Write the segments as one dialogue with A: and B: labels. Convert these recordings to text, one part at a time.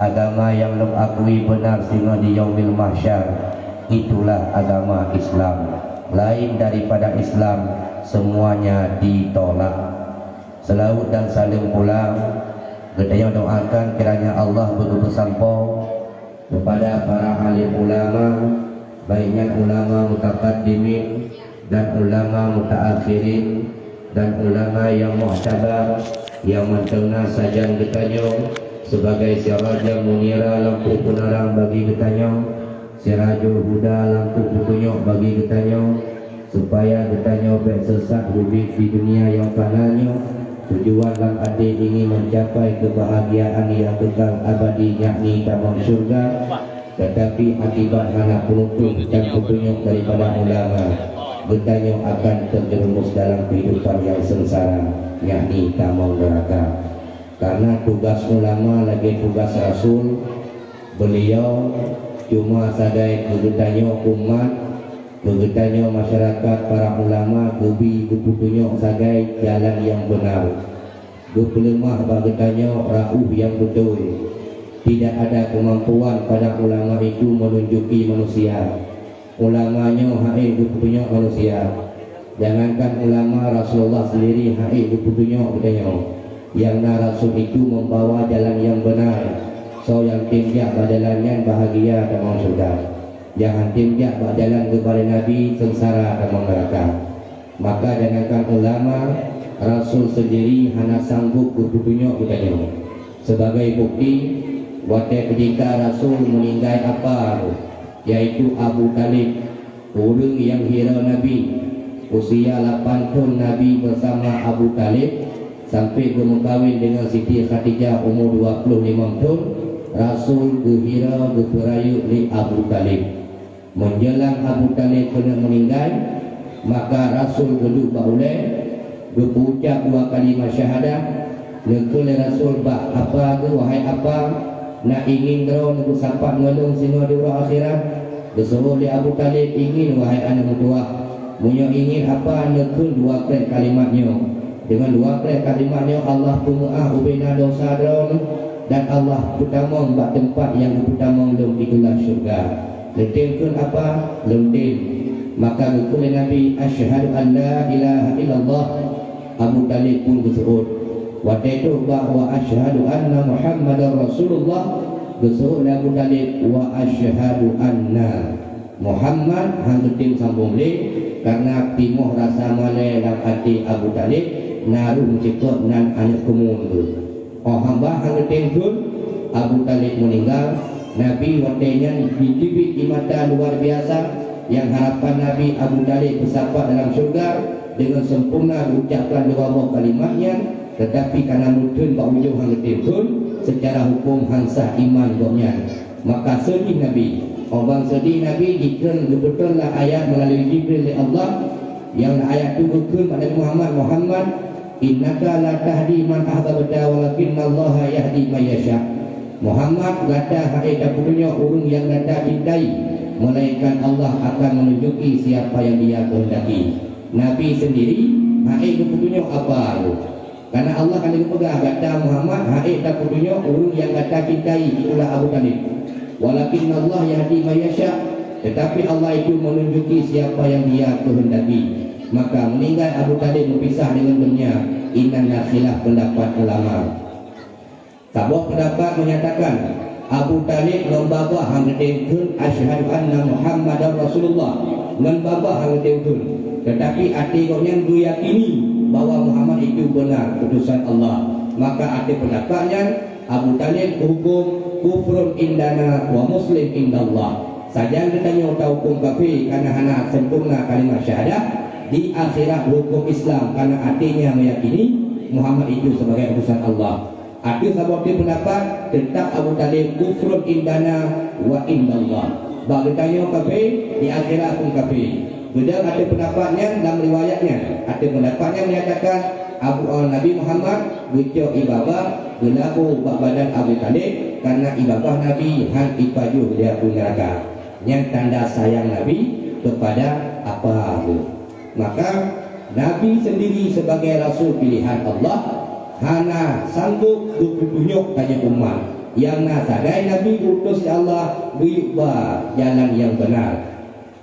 A: agama yang lu akui benar sehingga di yaumil mahsyar, itulah agama Islam. Lain daripada Islam semuanya ditolak. Selawat dan salim pula kita doakan kiranya Allah bersampo kepada para alim ulama, baiknya ulama mutaqaddimin dan ulama mutaakhirin dan ulama yang muhtabar yang mentengah sajan getanyo sebagai siraja munira lampu penerang bagi getanyo, sirajul huda lampu petunjuk bagi getanyo, supaya getanyo bersesat hidup di dunia yang fananya. Tujuan dan adik ingin mencapai kebahagiaan yang kekal abadi, yakni tamam syurga. Tetapi akibat anak penuntut dan petunjuk daripada ulama, bertanya akan terjerumus dalam kehidupan yang sengsara, yakni tamam neraka. Karena tugas ulama lagi tugas Rasul, beliau cuma sadai bertanya umat, bertanya masyarakat, para ulama gebi keputunya sebagai jalan yang benar. Berpelemah bertanya rauh yang betul. Tidak ada kemampuan pada ulama itu menunjuki manusia. Ulamanya hai keputunya manusia. Jangankan ulama, Rasulullah sendiri hai keputunya bertanya. Yang Rasul itu membawa jalan yang benar. So yang tinjak badalannya bahagia dan surga. Jangan tinjak jalan kepada Nabi sengsara dan neraka. Maka jangankan ulama, Rasul sendiri hanya sanggup berpetunjuk kepadanya. Sebagai bukti, waktu ketika Rasul meninggal apa, yaitu Abu Talib, orang yang hira Nabi, usia 8 tahun Nabi bersama Abu Talib sampai berkahwin dengan Siti Khadijah umur 25 tahun. Rasul gehira geperayu li Abu Talib. Menjelang Abu Talib kena meninggal, maka Rasul geduk baulai berucap 2 kalimat syahadah. Lekul Rasul bak apa ke wahai apa nak ingin kau nak sampai ngelung sehingga di akhirat. Bersuruh li Abu Talib ingin wahai anak muda, munyo ingin apa lekul 2 kalimatnya. Dengan 2 kalimatnya Allah pemaaf ubina dosa daun dan Allah putamong bak tempat yang putamong lum itulah syurga. Lentil pun apa? Lentil. Maka berkata Nabi, asyhadu an la ilaha illallah. Abu Talib pun bersuhud. Waktu itu bahwa asyhadu anna Muhammadar Rasulullah. Bersuhud Abu Talib wa asyhadu anna Muhammad. Hanggetim sambung leh karena timuh rasa malai dalam hati Abu Talib naruh mencipta nan anak kemun tu. Oh hamba hanggetim pun Abu Talib meninggal. Nabi waktunya ditibik di mata luar biasa, yang harapan Nabi Abu Talib bersapa dalam syurga dengan sempurna diucapkan 2 kalimatnya. Tetapi karena mungkin bak ujung hang pun secara hukum hansah iman doknya, maka sedih Nabi. Orang sedih Nabi dikira betul lah ayat melalui Jibril oleh Allah, yang ayat itu betul pada Muhammad innaka la tahdi man ahbabta walakinallaha yahdi man yasha. Muhammad gata hai dapurnya orang yang gata cintai, melainkan Allah akan menunjuki siapa yang dia kehendaki. Nabi sendiri hai dapurnya apa? Karena Allah akan dipegang gata Muhammad hai dapurnya orang yang gata cintai, itulah Abu Talib. Walakin Allah yahdi man yasha, tetapi Allah itu menunjuki siapa yang dia kehendaki. Maka meninggal Abu Talib berpisah dengan dunia. Inna khilaf pendapat ulama. Sebuah pendapat menyatakan Abu Talib membaba hanggetin asyhadu anna Muhammadar Rasulullah, membaba hanggetin. Tetapi artinya diyakini bahwa Muhammad itu benar utusan Allah. Maka arti pendapatnya Abu Talib hukum kufrun indana wa muslim indallah. Saja ditanya hukum kafir karena hanya sempurna kalimat syahadah, di akhirat hukum Islam karena artinya meyakini Muhammad itu sebagai utusan Allah. Ada sebuah pendapat tentang Abu Talib kufrun indana wa indallah. Bagi tanya kafir, di akhirat pun kafir. Beda ada pendapatnya dalam riwayatnya. Ada pendapatnya menyatakan Nabi Muhammad bucok ibadah berlaku badan Abu Talib karena ibadah Nabi hal ibajuh dia pun neraka. Yang tanda sayang Nabi kepada apa itu. Maka Nabi sendiri sebagai Rasul pilihan Allah hana sanggup bertunjuk tanya umat. yang nasagai Nabi utus Allah berubah jalan yang benar.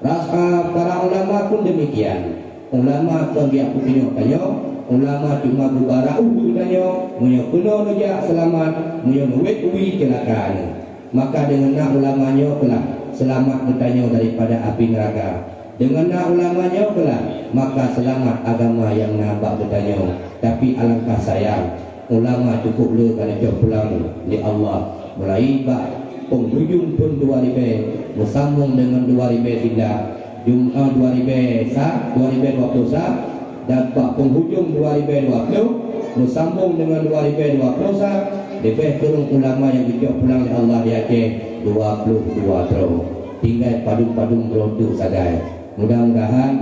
A: Para ulama pun demikian. Ulama pun dia tanya, ulama cuma gubara tanya, munyo kuno noja selamat, munyo duit uwi kelakaan. Maka dengan ulamanya kelak selamat bertanya daripada api neraka. Dengan ulamanya kelak maka selamat agama yang nampak bertanya. Tapi alangkah sayang ulama cukup le kalau jauh pulang di Allah mulai penghujung pun 2000 bersambung dengan 2000 tidak Jumat 2021 dan penghujung 2020 bersambung dengan 2021 lebih kurang ulama yang jauh pulang di Allah di Aceh 22 tahun tinggal padung-padung berotu saja. Mudah-mudahan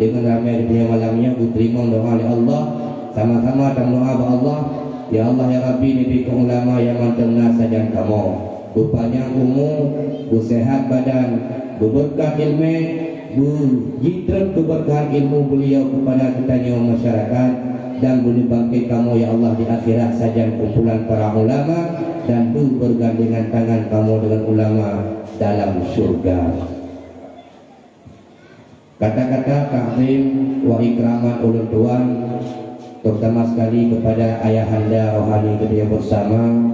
A: dengan ramai dunia malamnya diterima doa oleh Allah, sama-sama dalam doa Allah. Ya Allah ya Rabbi, nipi ulama yang mantengna sajan kamu, berpanjang umur, bersehat badan, berberkah ilmu, berjitran keberkahan ilmu beliau kepada kitanya masyarakat, dan boleh bangkit kamu ya Allah di akhirat sajan kumpulan para ulama, dan tu bergandengan tangan kamu dengan ulama dalam surga. Kata-kata takzim wa ikramat ulun tuan, terutama sekali kepada ayahanda rohani beliau bersama,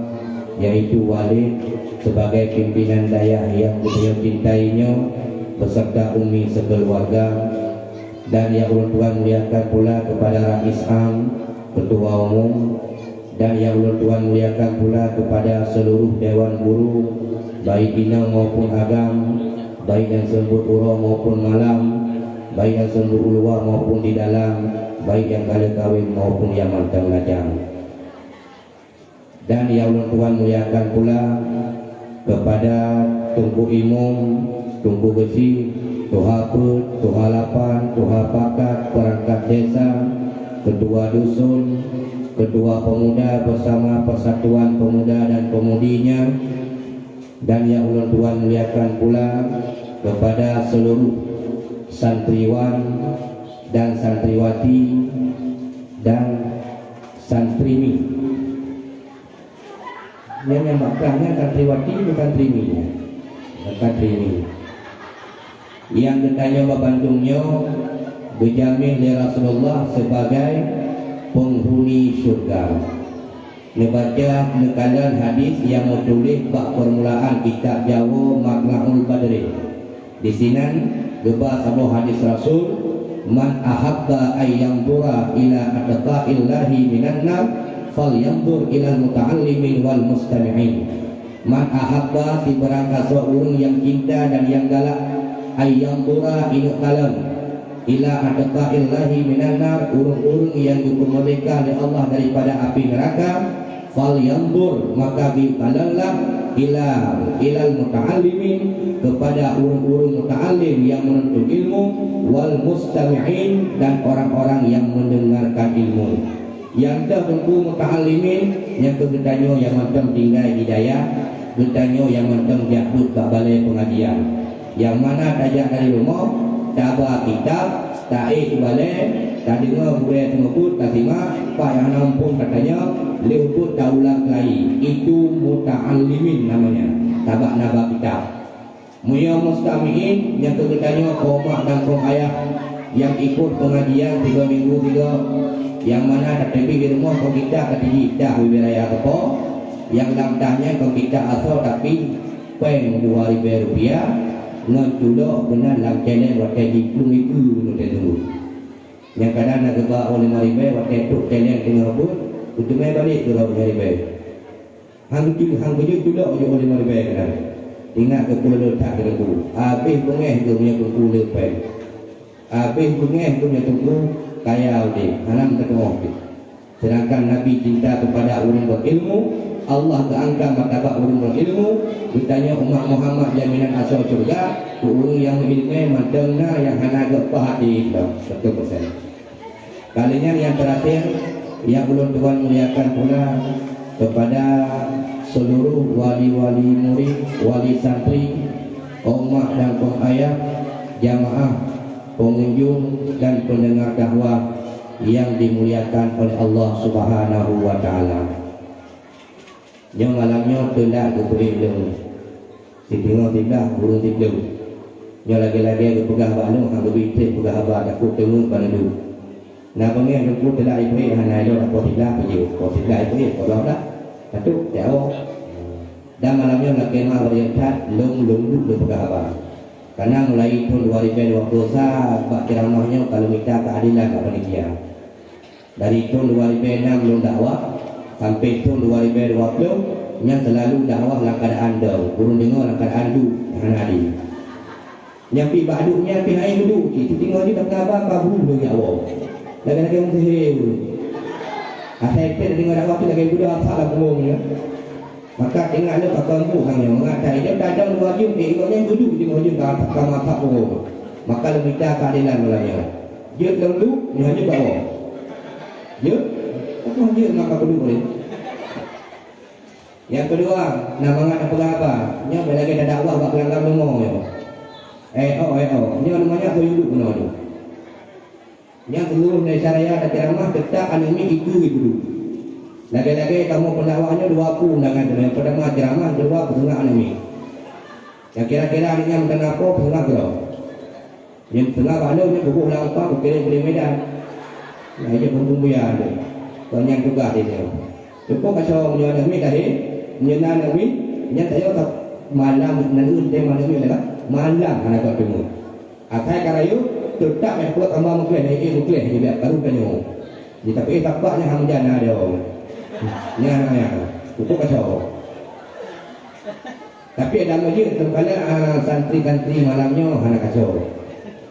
A: yaitu Walid sebagai pimpinan dayah yang beliau cintainya beserta umi sekeluarga, dan yang ulun tuan muliakan pula kepada Rais Am Ketua Umum, dan yang ulun tuan muliakan pula kepada seluruh Dewan Guru baik Inau maupun Agam, baik yang sembut uro maupun malam, baik yang sembut ulua maupun di dalam, baik yang kali kawin maupun yang mantang lajang. Dan yang ulun tuan muliakan pula kepada Tunku Imum, Tunku Besi, Tuha Put, Tuha Lapan, Tuha Pakat, perangkat desa, Ketua Dusun, Ketua Pemuda bersama Persatuan Pemuda dan Pemudinya, dan yang ulun tuan muliakan pula kepada seluruh santriwan dan santriwati dan santrimi. Yang maknanya santriwati bukan triminya, bukan trimi. Yang ditanya Bandungnya berjamin oleh Rasulullah sebagai penghuni syurga. Membaca nekalan hadis yang menulis bab permulaan kitab Jawa Maghnaul Badri. Di sini gebas sebuah hadis Rasul, man ahabba ayyanzura ila atqaillahi minan nar falyanzur ila muta'allimin wal mustami'in. Man ahabba si berangkat seorang yang cinta dan yang galak ayyanzura ila kalam ila atqaillahi minan nar, urung-urung yang dikumurkan oleh Allah daripada api neraka, falyanzur maka biqalallah ilal muta'allimin kepada urung-urung muta'allim yang menuntut ilmu, wal mustami'in dan orang-orang yang mendengarkan ilmu. Yang tertentu muta'allimin yang kegetanya yang macam tinggal hidayah, getanya yang macam jatuh ke balai pengajian, yang mana tajak dari rumah tak bawa kitab, tak balai, tak dengar budaya semeput, tak simak, pak yang nampun katanya lewut tak ulang lagi. Itu muta'allimin namanya, tabak nabak kitab. Muya mustami'in yang kegetanya komak dan kong ayah yang ikut pengajian 3 minggu 3, yang mana tak tepi di rumah kong kita katiji dah wilayah apa, yang lamtahnya kong kita asal tapi peng 2,000 rupiah ngejulok benar dalam channel wakil jiplung itu menurut dulu. Yang kadang nak gebak oleh 5,000 wakil tuk channel tengah pun untuk main balik tu 5,000. Hang kejut julok je oleh 5,000 kadang. Ingat ke kula letak ke tengku. Habis pengeh tu punya tengku lepai. Habis pengeh tu punya tengku kaya dia. Halam ke tengok dia. Sedangkan Nabi cinta kepada orang berilmu, Allah keangkat martabat orang berilmu. Ditanya umat Muhammad jaminan asal surga, orang yang berilmu madangna yang hana gepah hati 100%. Kalinya yang terakhir yang ulun tuan muliakan pula kepada seluruh wali-wali murid, wali santri, umat dan pengayah, jamaah, pengunjung dan pendengar dakwah yang dimuliakan oleh Allah Subhanahu wa taala. Yang malamnya telah ke pelindung. Si tengok tiba, burung tiba. Yang lagi-lagi ke pegah balung, hang lebih pegah abad, aku tengok pada dulu. Nah, pengen aku telah ibu hana yo nak tiba pergi. Kau tiba ibu, kalau dah. Satu, jauh. Dan malamnya nak kemah berjaya long dulu pegah abad. Karena mulai tahun 2020 bak ceramahnya kalau minta keadilan kat panitia. Dari tahun 2006 belum dakwah sampai tahun 2020 yang selalu dakwah dalam keadaan dah. Burung dengar dalam keadaan du dengan adi. Yang pi baduknya pi hai dulu. Itu tengok ni tak apa kabul dia awak. Lagi-lagi orang sihir. Asal kita dengar dakwah tu lagi budak salah ngomongnya. Maka ingatlah pakai bukannya mengatai dia dadang wajib ikutnya duduk di wajib tak masak pun. Maka minta keadilan mulanya. Dia duduk dia hanya bawa. Dia apa dia maka duduk boleh. Yang kedua, nama ngata apa? Nya lagi ada dakwah bak kelanggar dengar ya. Nya namanya tu duduk benar tu. Yang seluruh Malaysia Raya ada ceramah tetap anime itu. Lagi-lagi kamu pendakwahnya dua ku undangan tu. Yang pertama ceramah, kedua petengah anime. Yang kira-kira hanya mengenai apa petengah tu. Yang tengah balungnya bubuh langkah berkirim dari Medan. Nah ini pun biar tu. Banyak juga dia. Cukup macam menjual anime tadi, menjual anime, yang saya tak malam nanti tema anime adalah malam anak bertemu. Akai karayu tetap yang kuat tambah mungkin mungkin dia baru penyu. Tapi tapaknya hamjana dia. Ya, cukup kacau. Tapi ada masjid tempatnya santri-santri malamnya hana kacau.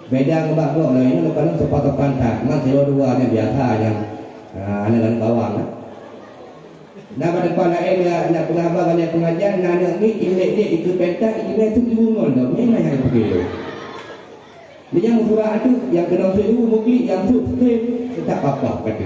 A: Beda ngebak kok lah ini kalau sepatu pantat, mas dua nya biasa yang anak bawang. Nah pada depan lain nak pengabar kali pengajian nak ni ini ikut pentas ini tu diungon dah. Ini yang begitu. Dia yang surah tu yang kena dulu mungkin yang tu tetap apa kata.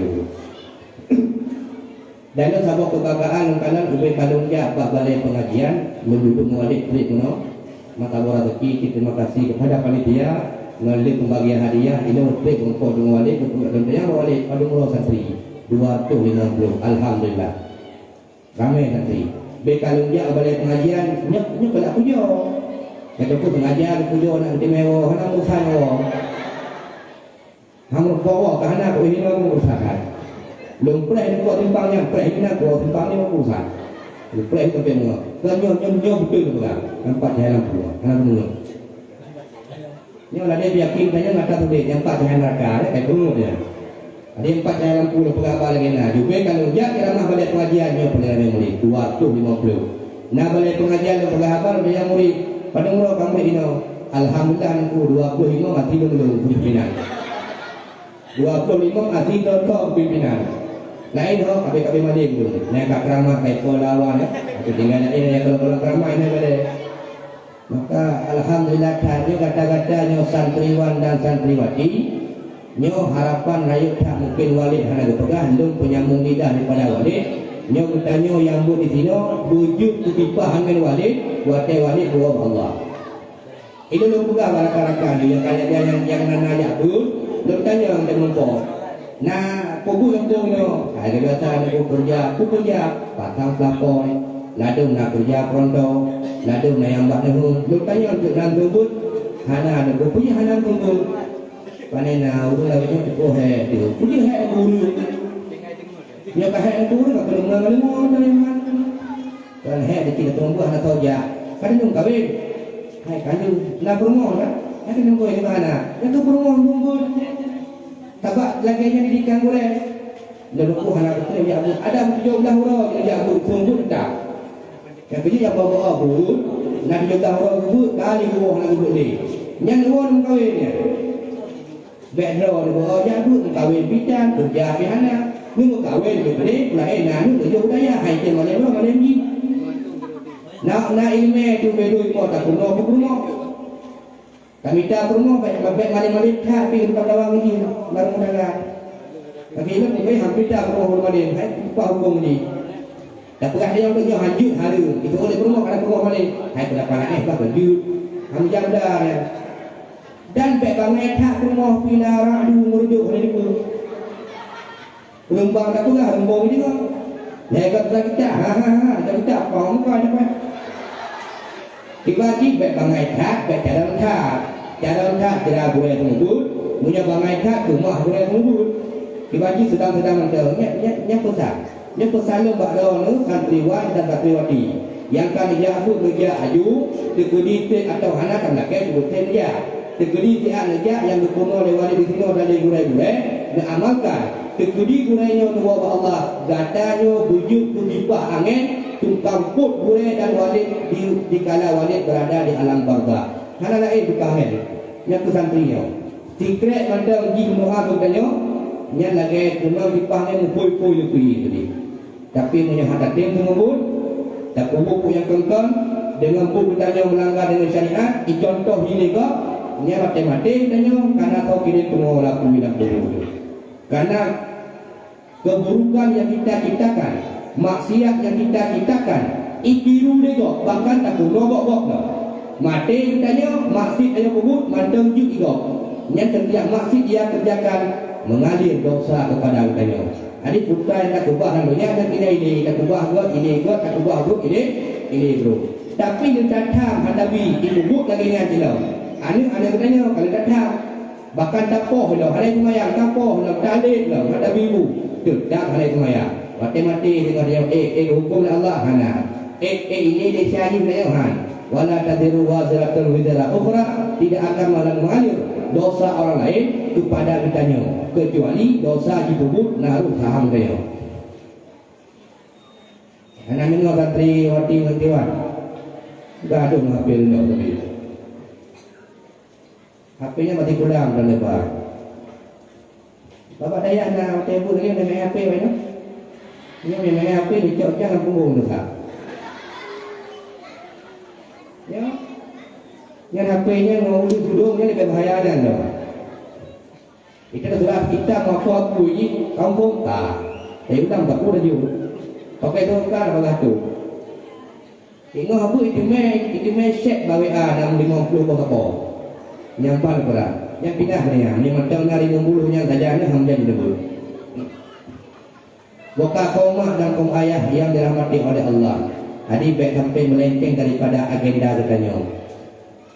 A: Dan itu sabuk kebanggaan kalian ubay kalungnya bak balai pengajian menduduk mewalik klik kuno maka rezeki terima kasih kepada panitia melalui pembagian hadiah ini klik untuk mewalik dan yang mewalik pada mula santri 250 alhamdulillah ramai santri be kalungnya balai pengajian nyok pada pujo kata pun pengajian pujo nak mewah nak usaha hamur bawa ke anak ini mau usaha. Belum pernah ada kuat timpangnya, pernah ini nak kuat timpangnya mau usaha. Pernah itu sampai muak. Kenyom betul tu kan. Nampak saya lampu, anak mulut. Ni orang dia yakin tanya nak tahu dia nampak saya neraka, kayak bungut dia. Ada 4 saya lampu dah pegang apa lagi nak. Juga kalau dia kira mah balik pengajian dia pernah ada murid 250. Nah balik pengajian dia pegang apa dia murid. Pada mula kamu ini alhamdulillah aku 25 mati belum pimpinan. 25 mati dah pimpinan. Lain ho kabe maling tu. Nek kat keramah kai lawan aku tinggal nak ini kalau keramah ini boleh. Maka alhamdulillah tadi kata-katanya santriwan dan santriwati nyo harapan rakyat tak mungkin walid hana pegah lum penyambung lidah daripada walid nyo bertanya yang buat di sini wujud kutipahan dengan walid buat walid buat Allah. Itu lum pegah rakan-rakan yang kalian yang nana yakul lum tanya dengan kau. Nah, kubu yang tu no, ada biasa ada kerja, pasang pelapon, ladung nak kerja pronto, ladung nak yang bak nehun. Lu tanya untuk nan tumbut, hana ada punya hana tumbut. Panena urang lagi tu he tu. Punya he guru. Nya ka he guru nak kena ngalemu dari mana. Kan he di kita tumbut hana toja. Kan nyung kawin. Hai kan nak promo dah. Hai kan nyung di mana? Ya tu promo tumbut. Tabak lagi yang didikan boleh. Lalu hana betul ya Abu. Ada 17 huruf ya Abu tumbut dah. Yang kerja yang bawa Abu, nak 17 huruf Abu kali buah nak duduk ni. Yang dua nak kawinnya. Background dia bawa Abu kawin bidan kerja pihana. Ni kawin ni lain nah ni kerja budaya hai je mana ni. Nak ilmu tu bedui ko tak kuno rumah. Kami dah rumah baik mari-mari tak pergi tempat lawang ini barang dagang. Tapi ini pun hampir dah rumah mari hai apa hukum ni. Dah pegah dia untuk hajut hari itu oleh rumah kada rumah mari. Hai pada panak bah baju. Hamjam dah ya. Dan baik bangai tak rumah pila radu merujuk ni pun. Lembang tak pegah rembong juga. Ya kata kita, kita pom kau apa? Dibagi baik bangai tak, baik cara tidak boleh tunggu, punya bangai tak rumah boleh tunggu. Dibagi sedang-sedang ada, nya pesan lembak lawan santriwan dan santriwati. Yang kan dia pun dia aju, tegudi atau anak kan nak sebutkan dia. Tegudi dia aja yang berkuno lewat di sini ada gulai-gulai, amalkan. Tegudi gulainya untuk Allah, gatanya bujuk kudipah angin, tungkang put gulai dan walid di kala walid berada di alam barzah. Hal lain bukan nya kesantrinya. Secret macam di moha bertanya, nya lagi kena dipah ni poi-poi tadi. Tapi punya hadatin tersebut, tak buku yang kengkang dengan buku tanya melanggar dengan syariat, contoh ini ke, nya mati-mati tanya karena kau kini tunggu laku hidup dulu. Karena keburukan yang kita ciptakan, maksiat yang kita ciptakan, ikiru dia bahkan tak gobok-gobok dah. Mati tanya maksiat ayo kubur, mandang juga. Nya setiap maksiat dia kerjakan mengalir dosa kepada tanya. Adik putra yang tak ubah namanya dan ini tak ubah gua ini gua tak ubah gua ini bro. Tapi dia datang hadapi ibu lagi dengan dia. Ada katanya kalau datang bahkan tak poh dah hari semayang tak poh dah dalil dah hadapi ibu. Tidak hari semayang. Mati-mati dengan dia hukum Allah hana. Ini dia syahid dia han. Wala tadiru waziratun wizara ukhra, tidak akan mengalir dosa orang lain kepada kitanya kecuali dosa dibubut naruh saham dia. Anak minum santri wati-watiwan gaduh mengambil dia tadi. HP-nya mati pulang dan lebar. Bapak daya nak tebul lagi main HP mana? Ini main HP dicok jangan punggung tu tak. Ya. Yang HP-nya mau duduknya lebih bahaya dan dah. Kita sudah kita aku ini kampung tak. Udang tak pun dah pakai tu kan apa tu? Tengok aku itu main set bawa dalam 50 apa. Nyampan pula. Yang pindah dia. Ni macam dari 50-nya saja ni hamba jadi debul. Boka kaumah dan kaum ayah yang dirahmati oleh Allah. Hadi baik sampai melenceng daripada agenda katanya.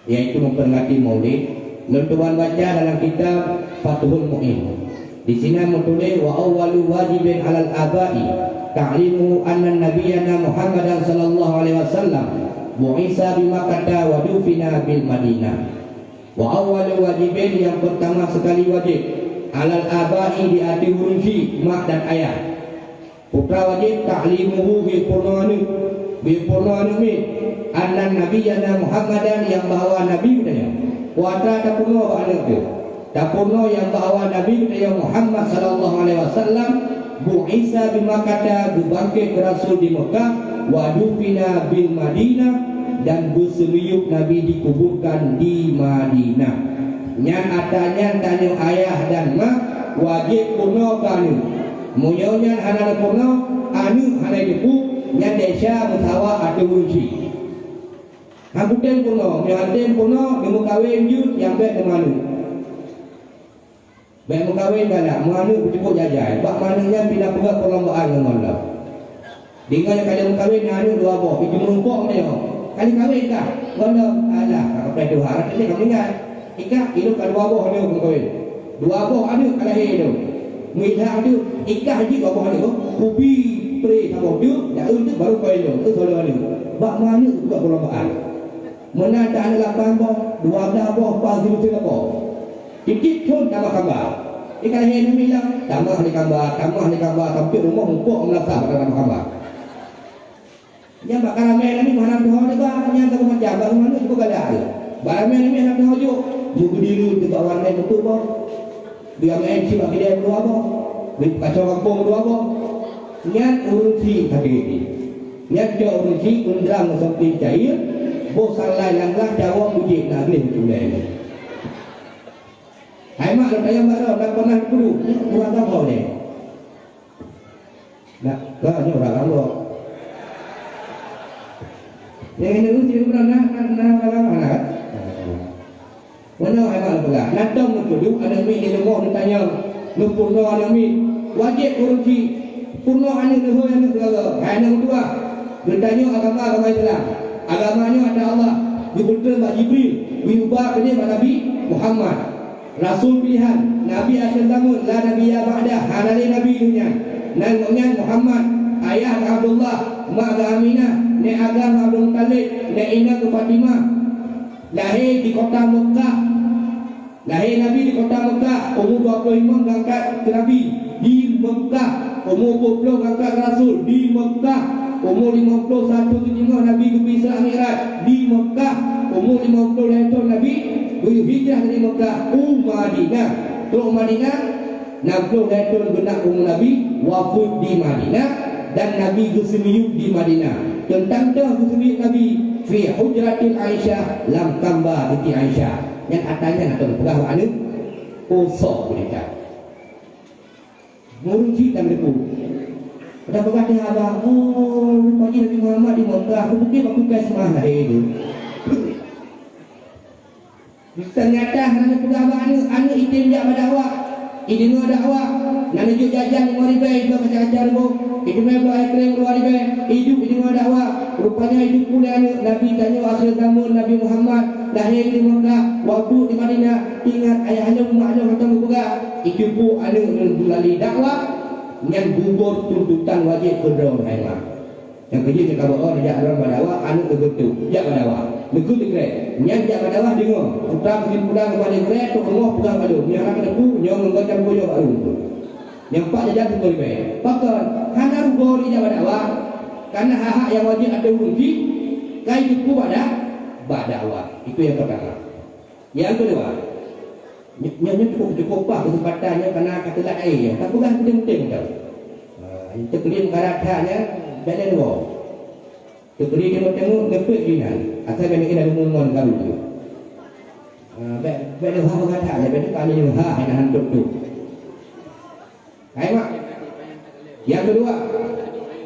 A: Yaitu memperingati Maulid. Tuan baca dalam kitab Fathul Mu'in. Di sini menulis wa awwalu wajibin 'alal aba'i ta'limu anna nabiyyana Muhammadan sallallahu alaihi wasallam bu'isa bi Makkah wa dufina bil Madinah. Wa awwalu wajibin yang pertama sekali wajib 'alal aba'i di hati wunsi mak dan ayah. Putra wajib ta'limuhu bi purnani anna nabiyyana Muhammadan yang bahawa nabi katanya. Putra tak purno anak dia. Tak purno yang bahawa nabi katanya Muhammad sallallahu alaihi wasallam bu'isa bi Makkah dibangkit rasul di Mekah wa dufina bil Madinah dan bersemiyuk nabi dikuburkan di Madinah. Nyan atanya tanya ayah dan mak wajib purno kanu. Munyonya anak purno anu hanai dipu nyan desa mutawa atu wunsi. Hambutan purno, nyaden purno ilmu kawin jut yang baik temanu. Baik mukawin galak, manu cukup jajai. Bak mananya pindah pegat perlombaan dengan Allah. Dengan kali mukawin anu dua boh, itu menumpuk dia. Kali kawin kah? Gono alah, apa itu harap ini kamu ingat. Ikah hidup kan dua boh dia mukawin. Dua boh ada kalau itu. Mudah ada ikah haji dua boh ada. Kubi pre sama dia, ya untuk baru kawin dia. Itu soal dia. Bak manu juga perlombaan. Mana tak ada 8 boh, 12 boh, pagi itu apa? Dikit pun tambah gambar. Ikan hen bilang tambah di gambar sampai rumah empuk melasa dalam gambar. Yang bakal ramai ni mana tuh juga yang tak macam baru mana juga ada. Barang ni nak tahu jo, buku dulu juga warna betul boh. Dia main si bagi dia dua boh. Di kacau kampung dua boh. Niat urusi tadi ini. Niat jo urusi undang sampai cair. Bos salai langlah jawab uji nak boleh culai. Hai mak dah yang baru dah pernah dulu. Ni kurang apa ni? Nak kau ni orang apa? Yang ini uji pernah nak mana? Mana hai mak pula? Natang dulu ada mi di rumah ditanya, lumpur ada mi wajib urusi purno anu deho anu segala. Anu dua. Bertanya agama Islam. Agamanya ada Allah. Dibetul Mbak Jibril. Diubah ke dia Nabi Muhammad. Rasul pilihan. Nabi akhir zaman. La Nabi ya ba'dah. Hanali Nabi dunia. Namanya Muhammad. Ayah Abdullah. Mak Aminah. Nek agama Abdul Muttalib. Nek ingat ke Fatimah. Lahir di kota Mekah. Lahir Nabi di kota Mekah. Umur 25 berangkat ke Nabi di Mekah. Umur 20 berangkat ke Rasul di Mekah. Umur 51 ketika Nabi pergi Isra Mi'raj di Mekah. Umur 50 tahun Nabi berhijrah dari Mekah ke Madinah. Terus Madinah 60 tahun benak umur Nabi wafat di Madinah dan Nabi bersemiyuk di Madinah. Tentang dah bersemiyuk Nabi fi hujratil Aisyah lam tambah di Aisyah. Yang katanya nak pegah mana? Kosok mereka. Muruji dan lepu. Pada berkata abang, rupanya Nabi Muhammad di Mekah. Aku fikir aku kasih semah lah itu. Ternyata hanya pegah anu itim jak berdakwah. Ini mau dakwah. Nak tunjuk jajan di Maribai itu kacar-kacar bu. Itu memang air krim luar Maribai. Hidup ini mau dakwah. Rupanya hidup pula Nabi tanya akhir zaman Nabi Muhammad lahir di Mekah, waktu di Madinah. Ingat ayahnya umatnya kata berpegah. Itu pun anu melalui dakwah yang gugur tuntutan wajib kedua orang. Yang kerja cakap bahawa dia orang berdakwah anu betul. Jak berdakwah. Betul dikira. Yang jak berdakwah dengar. Putar pulang kepada dikira tu tengah pulang pada. Yang nak kena pu, yang mengacam boyo baru. Yang pak jajan tu boleh. Pakar hana rugo dia berdakwah. Karena hak-hak yang wajib ada urunti, kai itu pada berdakwah. Itu yang pertama. Yang kedua, nyonya cukup pak kesempatannya karena katalah air. Tak bukan penting tau. Itu kelim karakternya jadi dua. Terkeli dia tengok lepek dia. Asal kena kena umumkan kalau tu. Beda hak kata, beda kali dia hak yang hantuk tu. Hai mak. Yang kedua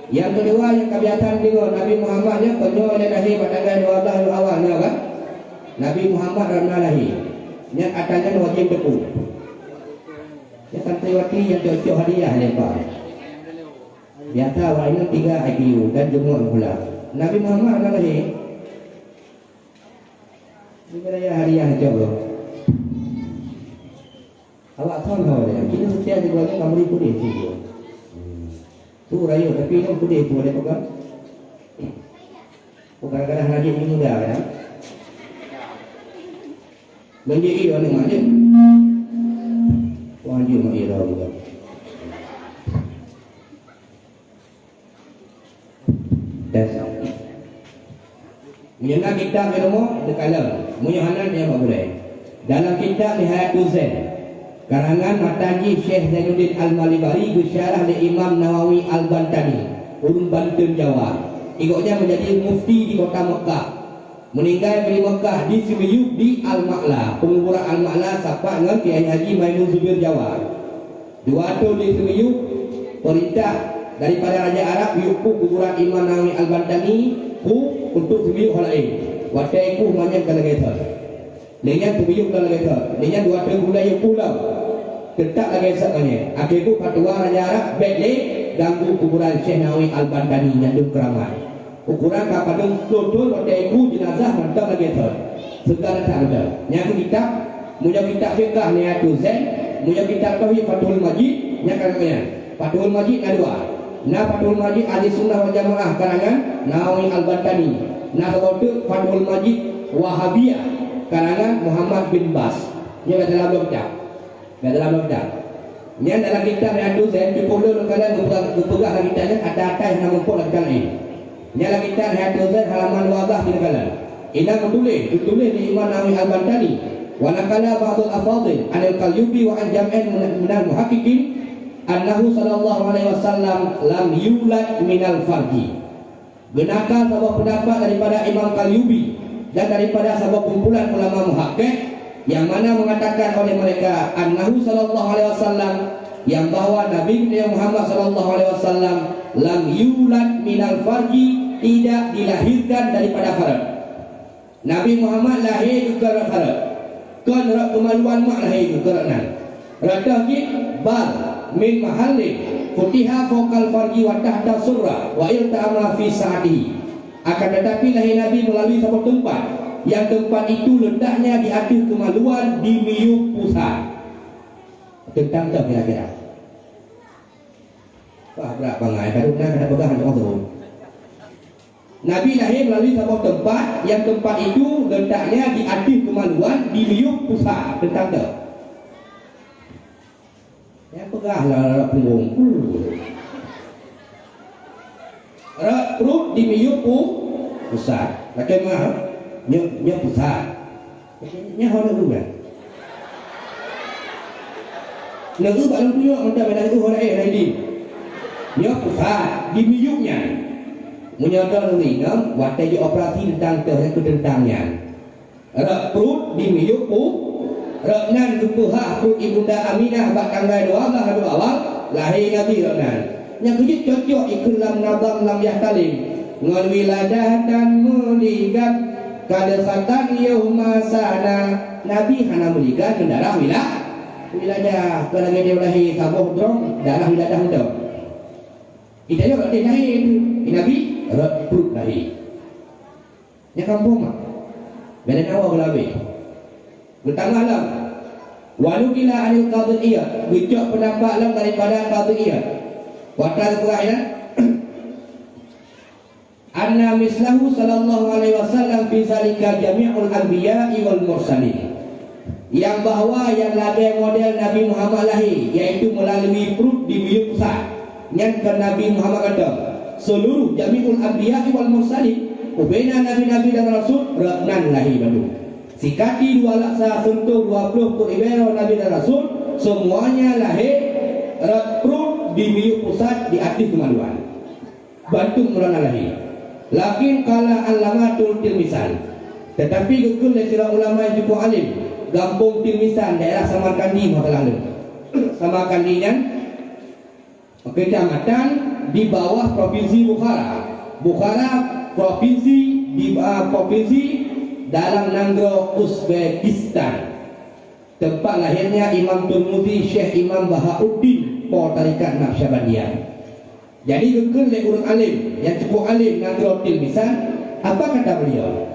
A: yang kebiasaan dengan Nabi Muhammad ya penuh oleh lahir pada tanggal 12 awal ni kan. Nabi Muhammad ramai lahir. Yang katanya wajib tepuk. Ya santriwati yang cocok hadiah lepas. Biasa awal ini 3 IPU dan jumlah pula. Nabi Muhammad ramai lahir. Ini raya hadiah coba. Awak tahu dia. Kita setiap di keluarga kamu ribu dia sih. Tu raya tapi ini putih tu ada pegang. Kadang-kadang haji ini muda kan. Menjadi orang mana? Wajib mak ira juga. Das. Menyenang kita kenapa? Dekalam. Munyahanan dia tak boleh. Dalam kitab Nihayatul Zain karangan Mataji Syekh Zainuddin Al-Malibari bersyarah oleh Imam Nawawi Al-Bantani Urun Banten Jawa. Ikutnya menjadi mufti di kota Mekah. Meninggal di Mekah di Semiyuk di Al-Ma'la. Penguburan Al-Ma'la siapa dengan Kiai Haji Maimun Zubir Jawa. Dua tu di Semiyuk perintah daripada Raja Arab yuku kuburan Imam Nawawi Al-Bantani untuk Semiyuk hal lain. Waktu itu banyak kalau dengan Semiyuk kalau dengan dua tahun bulan pulau tetap lagi esoknya. Akhirnya fatwa Raja Arab balik ganggu kuburan Syekh Nawawi Al-Bantani yang keramat. Ukuran kapadung total waktu itu jenazah mantap lagi esok. Segala tak ada. Yang kita punya kitab fiqh Nihayatul Zain, punya kitab tauhid Fathul Majid, yang karangan Fathul Majid ada. Nah Fathul Majid ahli sunnah wal jamaah karangan Nawawi Al-Bantani. Nah waktu Fathul Majid Wahabiyah karangan Muhammad bin Bas. Ini dalam kitab. Dalam kitab. Ini dalam kitab Nihayatul Zain cukup dulu kalian berpegang dalam kitabnya ada yang nama pun lagi lain. Ini dalam kitab Nihayatul Zain halaman 12 di kalian. Ini ditulis di Imam Nawawi Al-Bantani. Wa nakala ba'dul afadil anil Qalyubi wa an jam'in minal muhaqqiqin annahu sallallahu alaihi wasallam lam yulad minal farji. Benarkah sebuah pendapat daripada Imam Qalyubi dan daripada sebuah kumpulan ulama muhaqqiq yang mana mengatakan oleh mereka annahu sallallahu alaihi wasallam yang bahwa Nabi Muhammad sallallahu alaihi wasallam lam yulad minal farji, tidak dilahirkan daripada farad. Nabi Muhammad lahir juga farad. Kan rak kemaluan mak lahir juga ranan. Ratah ki bal min mahallin futiha fawqal farji wa tahta surra wa ilta'ama fi sa'atihi. Akan tetapi lahir Nabi melalui satu tempat, yang tempat itu letaknya di atas kemaluan di miyuk pusat. Tentang tu kira-kira. Wah, berat bangai kadang kena pegang orang tu. Nabi lahir melalui satu tempat, yang tempat itu letaknya di atas kemaluan di miyuk pusat. Tentang tu. Yang pegahlah punggung. Perut di miyuk pusat. Macam mana? Miyuk pusat. Nya orang tu kan? Negeri balang tuyuk macam mana itu orang lain. Miyuk pusat di miyuknya. Menyodor ringan, waktu dia operasi tentang tentangnya. Perut di miyuk Raknan dukuha perut ibunda Aminah bak tanggal 12 hari awal lahir Nabi Raknan. Yang kejut cocok ikut lam nabam lam yahtalim ngan wiladatan muligat kadasatan yauma sana. Nabi hana muligat darah wiladah kalau dia lahir sabuh drong darah wiladah itu. Kita yo dia lahir Nabi perut lahir. Ya kampung mak. Bela nawa gelabe. Pertama lah, walukila anil qadiyah, bicok pendapat lah daripada qadiyah. Watal Quran anna mislahu sallallahu alaihi wasallam fi zalika jami'ul anbiya'i wal mursalin. Yang bahawa yang lagi model Nabi Muhammad lahir, iaitu melalui perut di miyuk pusat. Yang ke Nabi Muhammad kata, seluruh jami'ul anbiya'i wal mursalin, ubena nabi-nabi dan rasul raknan lahir baru. Sikati 2 laksa sentuh 20 tu ibero Nabi dan Rasul, semuanya lahir perut di miyuk pusat di atas kemaluan. Bantu merana lahir. Lakin kala alamatul tilmisan. Tetapi gekul dari ulama yang cukup alim, Gampung Tilmisan, daerah Samarkandi Matalang. Samarkandi kan kecamatan di bawah provinsi Bukhara. Bukhara provinsi di provinsi dalam negara Uzbekistan. Tempat lahirnya Imam Turmuzi, Syekh Imam Bahauddin, Por Tarikat Naqsyabandiyah. Jadi gekul oleh orang alim yang cukup alim negara Tilmisan. Apa kata beliau?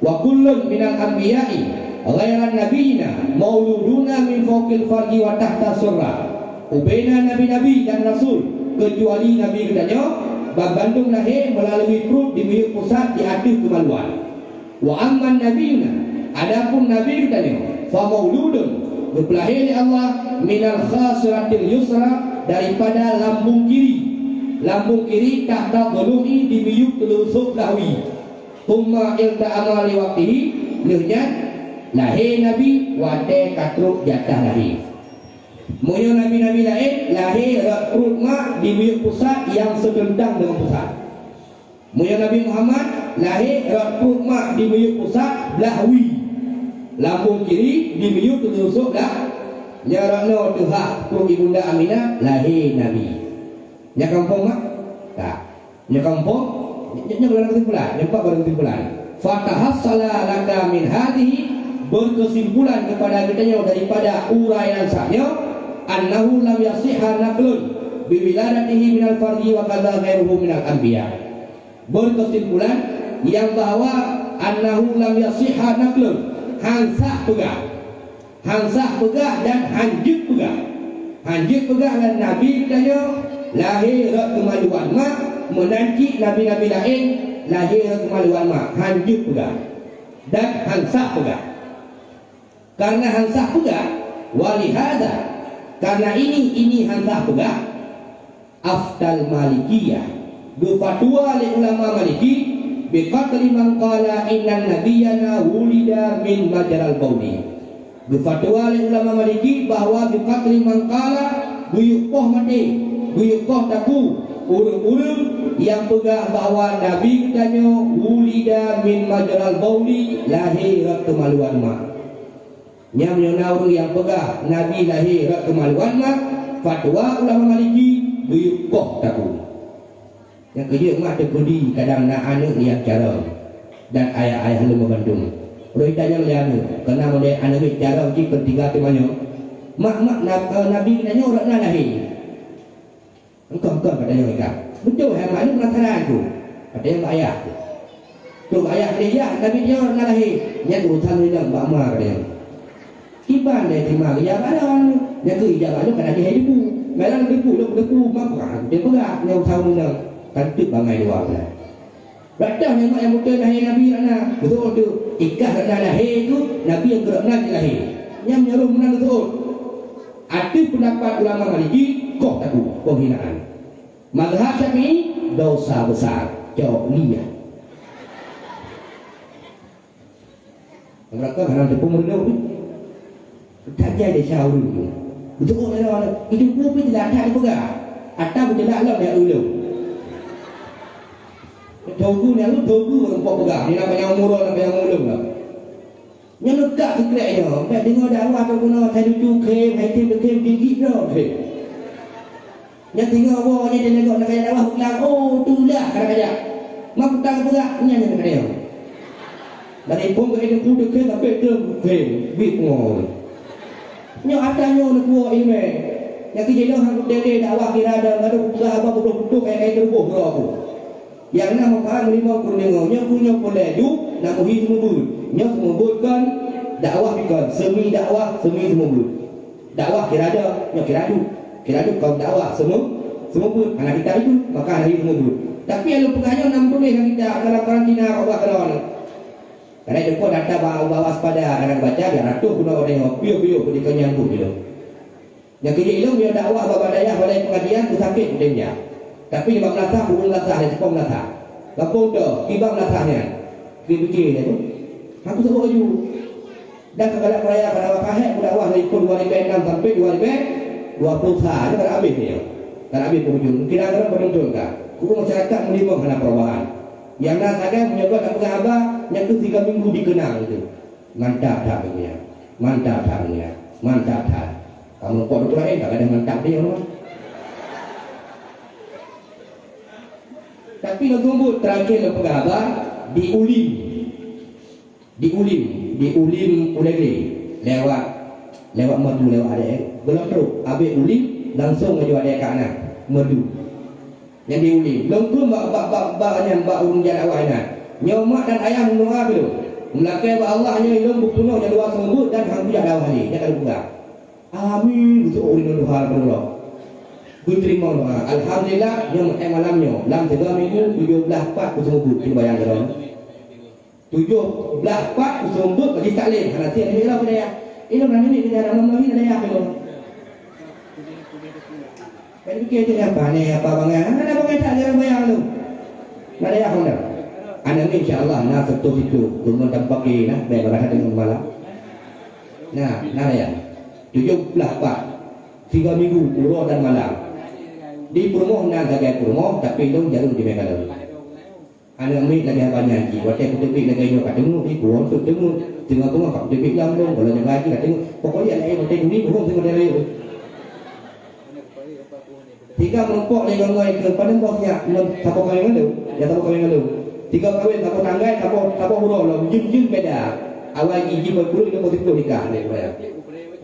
A: Wa kullun minal anbiya'i ghairan nabiyina mauluduna min fawqil farji wa tahta surra. Ubena nabi-nabi dan rasul kecuali nabi katanya Bandung lahir melalui perut di miyuk pusat di atas kemaluan. Wa amman nabiyuna, adapun nabi katanya fa mauludun berlahir oleh Allah minal khasratil yusra, daripada lambung kiri tahta dhulumi di miyuk telusuk lahwi. Thumma ilta'ama li waqtihi, lehnya lahir nabi wate katruk jatah lahir. Moyo nabi-nabi lain lahir perut mak di miyuk pusat yang sedendang dengan pusat. Moyo Nabi Muhammad lahir perut mak di miyuk pusat lahwi. Lambung kiri di miyuk telusuk dah. Nyarakno tuha perut ibunda Aminah lahir nabi. Nya kampung mak? Tak. Nya kampung? Nya bulan kesimpulan, nampak baru kesimpulan. Fatahassala laka min hadhihi, berkesimpulan kepada kitanya daripada uraian sahnya annahu lam yasihha naqlun bi wiladatihi minal farji wa kadza ghairuhu minal anbiya. Berkesimpulan yang bahawa annahu lam yasihha naqlun, hansah pegah dan hanjut pegah. Hanjut pegah dan nabi kitanya lahir kemaluan mak, menanti nabi-nabi lain lahir kemaluan mak, hanjut pegah dan hansah pegah. Karena hansah pegah, walihada, karena ini hansah pegah, afdal malikiyah, berfatwa oleh ulama maliki biqatli man qala innan nabiyyana wulida min majral bauli. Berfatwa oleh ulama maliki bahawa biqatli man qala buyukoh mati, buyukoh taku, urung-urung yang pegah bahawa nabi katanya wulida min majral bauli, lahir kemaluan mak. Yang menyona orang yang pegah nabi lahir kemaluan mak, fatwa ulama maliki buyukoh taku. Yang kerja mak terkudi kadang nak anak lihat cara dan ayah-ayah lu membandung. Kalau ditanya oleh anak, kena oleh anak cara uji ketiga temanya. Mak nabi katanya orang nak lahir. Engkau kata yang ikat. Betul yang makna penasaran tu. Kata yang ayah. Tu ayah dia Nabi dia nak lahir. Nya urusan ni dah bak ma dia. Kiban dia terima ya ada nya ke ijabah tu kena dia debu. Melang debu mak dia berat yang tahu dah. Kantuk bangai dua belah. Berada yang betul lahir Nabi anak. Betul tu. Ikat dah lahir tu Nabi yang gerak nak lahir. Yang menyeru menang betul. Ada pendapat ulama Maliki kau tahu penghinaan. Mazhab Syafi'i dosa besar. Jawab liya. Mereka kerana tepung merenung ni. Tak jadi syahur tu. Betul orang itu pun tidak ada juga. Atau berjelak lah dia ulung. Togu ni lu togu orang pok pegang. Ni nak yang murah nak yang ulung lah. Yang lekat sekretnya. Tak dengar dakwah tu guna saya lucu kem, haitim kem tinggi dah. Yang tinggal bawahnya dia negok nak kaya dakwah bilang, oh tu lah kaya. Mak petang pegang ni yang kaya. Dari pun ke itu kuda kem sampai ke kem big ngor. Nyo ada nyo nak buat ini. Yang kejadian hang dede dakwah kira ada ngadu pegang apa betul-betul kayak terubuh bro aku. Yang nak faham lima kurnia nya punya poledu nak muhi semubut. Nya semubutkan dakwah bikon semi dakwah semi semubut. Dakwah kira ada nya kira tu kau dakwah semubut anak kita itu maka hari semubut. Tapi yang lu pegangnya nak boleh kita kalau karantina Allah kalau karena itu pun data bawa waspada anak baca biar ratu guna orang piu-piu di kenyang tu gitu. Yang kiri ilmu dia dakwah bawa daya balai pengadilan tu sakit dia. Tapi bang latah bukan latah dia cepom latah. Lapong tu ibang latahnya. Fikir dia tu. Aku sebut baju. Dan kegalak raya pada wakahek dakwah dari pun 2006 sampai 2020 sahaja tak habis dia. Tak habis penghujung. Kira-kira betul tak? Hukum masyarakat menerima kena perubahan. Yang nak ada menyebut tak pegang abah yang tu 3 minggu dikenal itu. Mantap tak punya. Mantap tak punya. Mantap tak. Kamu lupa betul tak ada mantap dia orang. Tapi nak tunggu terakhir nak pegang abah diulim ulegli lewat merdu lewat adek belum teruk habis ulim langsung aja adek kat anak merdu yang diulim lengkung bak urung jalan awak anak nyomak dan ayah mendoa dulu melakai ba Allah nya ilmu bukuno yang dua sembut dan hang budak dawah ni dia kalau buka amin betul ulim doa Allah gue terima doa alhamdulillah yang malamnya dalam 3 minggu 17 4 sembut kita bayang kalau 17 4 sembut bagi taklim nanti ini lah dia ini orang ini dia dalam lagi ada apa tu kan fikir tu apa ni apa bang ada bang tak ada bayang tu ada apa dah anak ni insyaallah nak satu itu turun dan pagi nah baik berada dengan malam nah ya 17 4 3 minggu urut dan malam di Purmoh nak jaga Purmoh tapi dong jarum di Megalo anak ambil lagi banyak lagi waktu aku tepik lagi nyo kat tengok ni kurang tu tengok tengah kat tepik lam dong kalau yang lagi kat tengok pokoknya ada yang tengok ni kurang tengok dia lagi tiga melompok ni ganggai ke pada bosnya siapa kawin ngalu ya siapa kawin ngalu tiga kawin siapa tanggai siapa huruf lo jin beda awal gigi berpuluh dia positif nikah ni bayar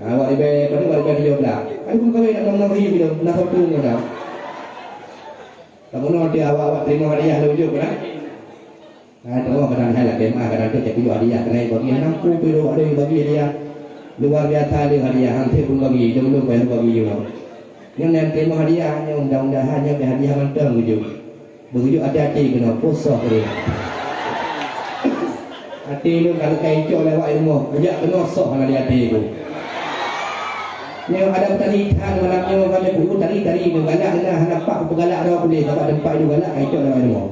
A: awal ibe pada dia belah kan pun kawin nak nama dia bila nak satu dah kamu nanti awak terima hadiah lu juga kan terima kadang hai lah kemah kadang tu cek hadiah kena bagi 60 kilo ada yang bagi dia luar biasa dia hadiah hampir pun bagi dulu bayar bagi juga yang nanti terima hadiah yang mudah-mudahan yang hadiah mantap begitu hati-hati kena puasa dia hati lu kalau kecoh lewat ilmu sejak kena sok dengan hati tu ni ada tarikan malamnya kalau buku tari tu galak dah nampak pegalak dah boleh dapat tempat itu galak kecoh lewat ilmu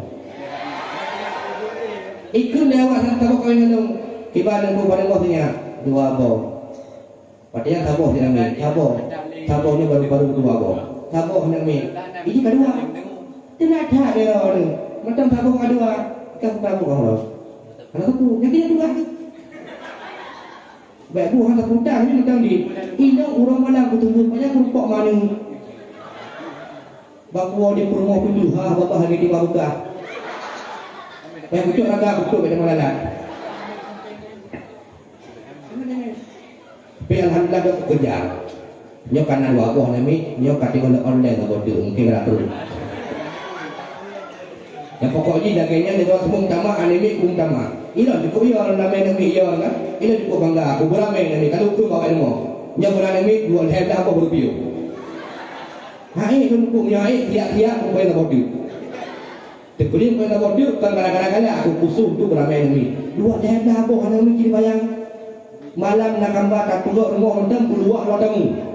A: ikut lewat sampai kau yang ibadah pun pada bosnya 2 abah padahal tabah dia nak tabah ni baru 2 abah tabah nak ni ini kedua dia nak ada dia orang macam tabah kedua kan tabah kau kalau aku yang dia dua baik buah tak putang ni macam ni inang orang malam bertemu banyak kerupak mana bakuah di Purmoh pindu bapak hari di Barukah yang betul raga betul pada malalan tapi alhamdulillah dah kerja Nyo kanan dua buah nami, nyo kategori online atau bodoh mungkin ratus. Yang pokoknya dagingnya dia semua utama anime utama. Ilo cukup yo ramai nami yo kan. Ilo cukup bangga. Aku beramai nami kalau aku bawa ilmu. Nyo beramai dua hebat apa berpio. Hai kan aku nyo ai tiap-tiap aku boleh bodoh. Tekulim boleh bodoh kan kadang-kadang aku kusum tu beramai nami. Dua hebat apa nami kiri bayang. Malam nak gambar tak tunggu rumah rendam keluar wadamu.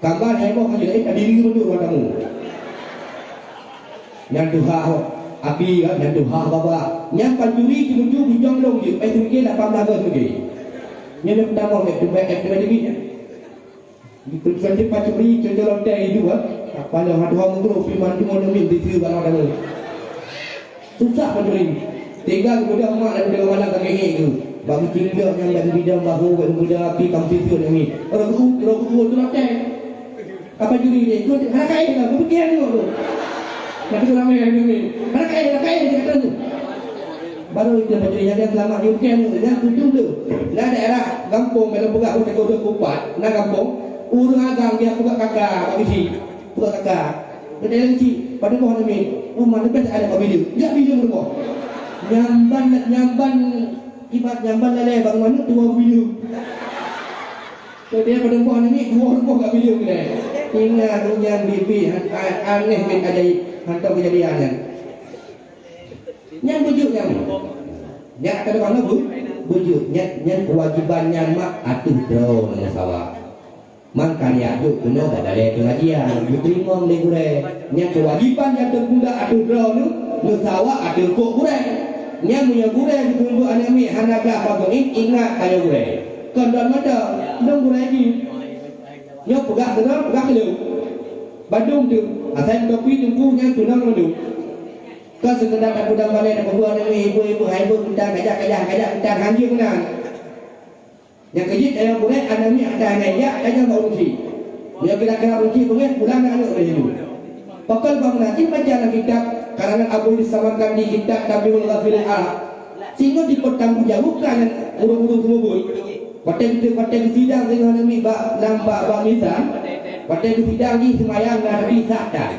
A: Gambar heboh kan jadi diri mundur wadamu. Yang duha api kan yang duha baba. Yang pancuri menuju bijong long je. Tu ke 18 tahun lagi. Yang nak damang tu baik lagi ya. Itu saja pancuri contoh lontai itu kan. Apa yang ada orang tu firman tu mau minta ditiu barang wadamu. Susah pancuri. Tinggal kemudian mak dan dengan malam tak kengek tu. Bagi cinta yang dan bidang bahu dan muda api kampung tu ni. Orang tu lontai. Apa juri dia? Itu anak kaya lah, aku fikir tu. Nanti tu ramai hari ni. Anak kaya dia kata tu. Baru itu macam yang dia selamat di UKM tu, dia tujuh tu. Nah daerah kampung kalau buka aku tegur kupat, nah kampung urang agam dia buka kakak, bagi si, buka kakak. Kita yang si, pada pohon ni, mana best ada kau video? Dia video berapa? Nyamban ibarat nyamban lelai bang mana tua video. So dia pada pohon ni dua rumah kat video kita. Ingat yang bibi aneh bin ajaib hantar kejadian kan. Yang bujuk yang kata mana bujuk yang kewajiban yang mak atuh draw dengan sawah. Makan ya tu kena badai pengajian diterima oleh gure. Yang kewajiban yang terguna atuh draw nu sawah atuh kok gure. Yang punya gure ditunggu anak mi hanaga apa ingat kayu gure. Kandang mata dong gure lagi. Nhớ pegak dulu. Bandung tu, asal kopi tunggu yang tunang dulu. Kau sekedar aku dah balik nak buat ni ibu-ibu kita kajak kita hanjir menang. Yang kejit saya boleh anak ni ada anak kajak mau uji. Dia kira-kira uji boleh pulang anak dulu. Pakal bang nanti baca kitab karangan Abu disamarkan di kitab Tabiul Ghafil Arab. Sehingga dipertanggungjawabkan urut-urut semua. Pakai sidang dengan Nabi lampak misal. Pakai sidang di semayang Nabi sakta.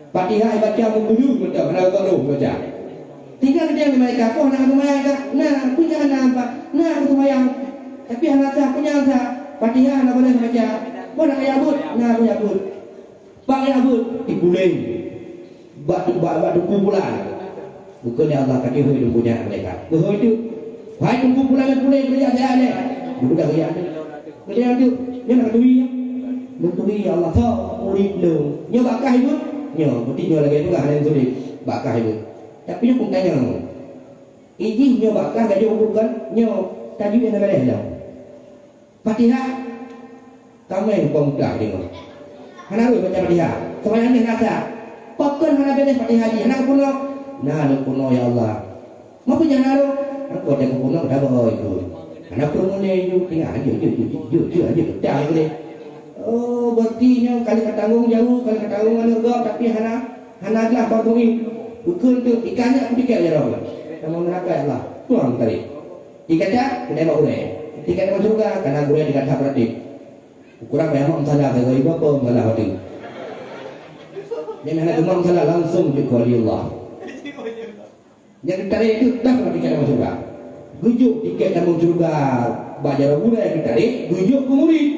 A: Fatihah baca mengkudu betul, mana kau baca. Tinggal dia mereka kau nak semayang, nah punya anak apa, nah aku semayang. Tapi anak saya punya anak, Fatihah nak boleh baca. Kau nak yabut, nah aku yabut. Pak yabut dipuling. Batu kumpulan. Bukannya Allah kaki hidup punya mereka. Betul itu. Hai kumpulan puling kerja saya ni. Bukan kerja ni. Kerja tu, dia nak duit ya. Duit Allah tahu murid lu. Nyo bakah itu, nyo mesti nyo lagi tu lah yang sulit. Bakah itu. Tapi dia pun tanya. Iji nyo bakah gaji bukan nyo tajuk yang ada dah. Fatihah. Kamu yang pembuka tengok. Hana lu baca Fatihah. Semayang ni rasa. Pakon hana beres Fatihah dia. Hana kuno. Nah lu kuno ya Allah. Mau punya naru. Aku ada kuno dah bawa itu. Anak perempuan ni tinggal aja dah boleh. Oh berarti kali ketanggung jauh kali ketanggung mana tapi hana lah baru ni bukan tu ikannya aku tiket je dah. Kamu neraka Allah. Tuang tadi. Ikannya kena bawa boleh. Tiket masuk juga karena boleh dikata berarti. Kurang banyak masalah kalau ibu apa masalah hati. Jangan ada demam salah langsung ke Allah. Yang tarik itu dah tiket masuk juga. Gujuk tiket dalam surga bajar gula yang ditarik gujuk ke murid